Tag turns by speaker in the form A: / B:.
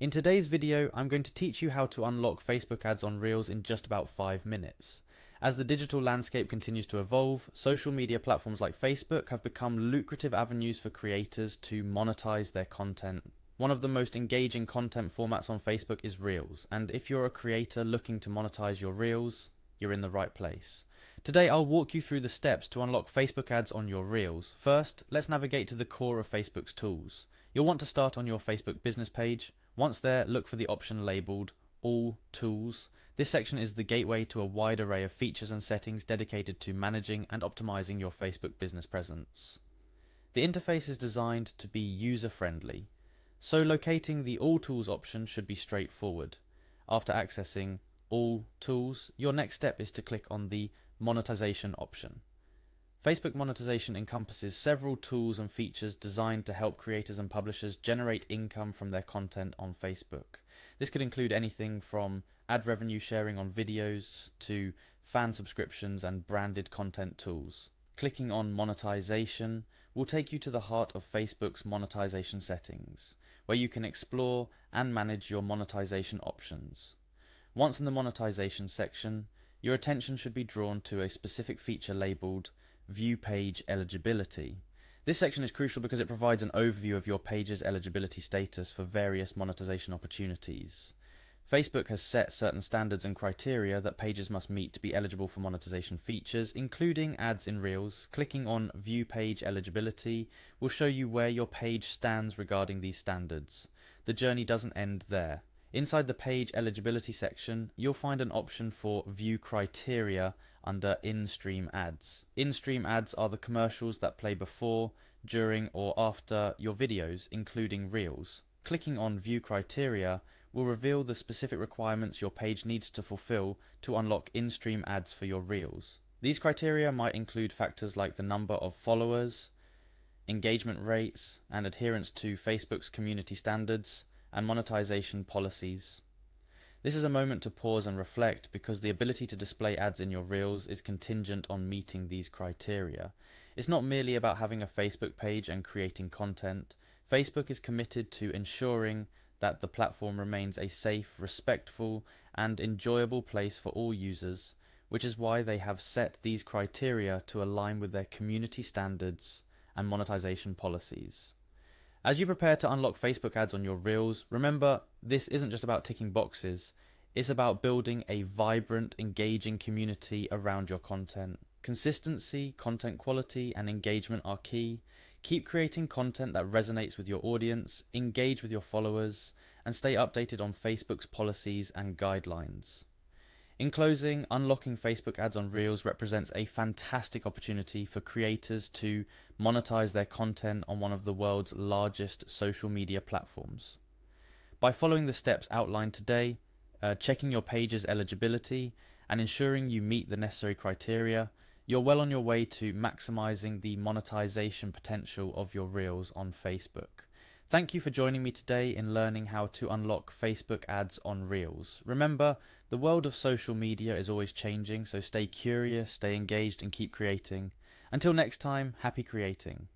A: In today's video, I'm going to teach you how to unlock Facebook ads on Reels in just about 5 minutes. As the digital landscape continues to evolve, social media platforms like Facebook have become lucrative avenues for creators to monetize their content. One of the most engaging content formats on Facebook is Reels, and if you're a creator looking to monetize your Reels, you're in the right place. Today I'll walk you through the steps to unlock Facebook ads on your Reels. First, let's navigate to the core of Facebook's tools. You'll want to start on your Facebook business page. Once there, look for the option labelled All Tools. This section is the gateway to a wide array of features and settings dedicated to managing and optimizing your Facebook business presence. The interface is designed to be user-friendly, so locating the All Tools option should be straightforward. After accessing All Tools, your next step is to click on the Monetization option. Facebook monetization encompasses several tools and features designed to help creators and publishers generate income from their content on Facebook. This could include anything from ad revenue sharing on videos to fan subscriptions and branded content tools. Clicking on Monetization will take you to the heart of Facebook's monetization settings, where you can explore and manage your monetization options. Once in the monetization section, your attention should be drawn to a specific feature labeled View Page Eligibility. This section is crucial because it provides an overview of your page's eligibility status for various monetization opportunities. Facebook has set certain standards and criteria that pages must meet to be eligible for monetization features, including ads in Reels. Clicking on View Page Eligibility will show you where your page stands regarding these standards. The journey doesn't end there. Inside the page eligibility section, you'll find an option for View Criteria under In-Stream Ads. In-Stream Ads are the commercials that play before, during, or after your videos, including Reels. Clicking on View Criteria will reveal the specific requirements your page needs to fulfill to unlock in-stream ads for your Reels. These criteria might include factors like the number of followers, engagement rates, and adherence to Facebook's community standards and monetization policies. This is a moment to pause and reflect because the ability to display ads in your Reels is contingent on meeting these criteria. It's not merely about having a Facebook page and creating content. Facebook is committed to ensuring that the platform remains a safe, respectful, and enjoyable place for all users, which is why they have set these criteria to align with their community standards and monetization policies. As you prepare to unlock Facebook ads on your Reels, remember, this isn't just about ticking boxes, it's about building a vibrant, engaging community around your content. Consistency, content quality, and engagement are key. Keep creating content that resonates with your audience, engage with your followers, and stay updated on Facebook's policies and guidelines. In closing, unlocking Facebook ads on Reels represents a fantastic opportunity for creators to monetize their content on one of the world's largest social media platforms. By following the steps outlined today, checking your page's eligibility, and ensuring you meet the necessary criteria, you're well on your way to maximizing the monetization potential of your Reels on Facebook. Thank you for joining me today in learning how to unlock Facebook ads on Reels. Remember, the world of social media is always changing, so stay curious, stay engaged, and keep creating. Until next time, happy creating.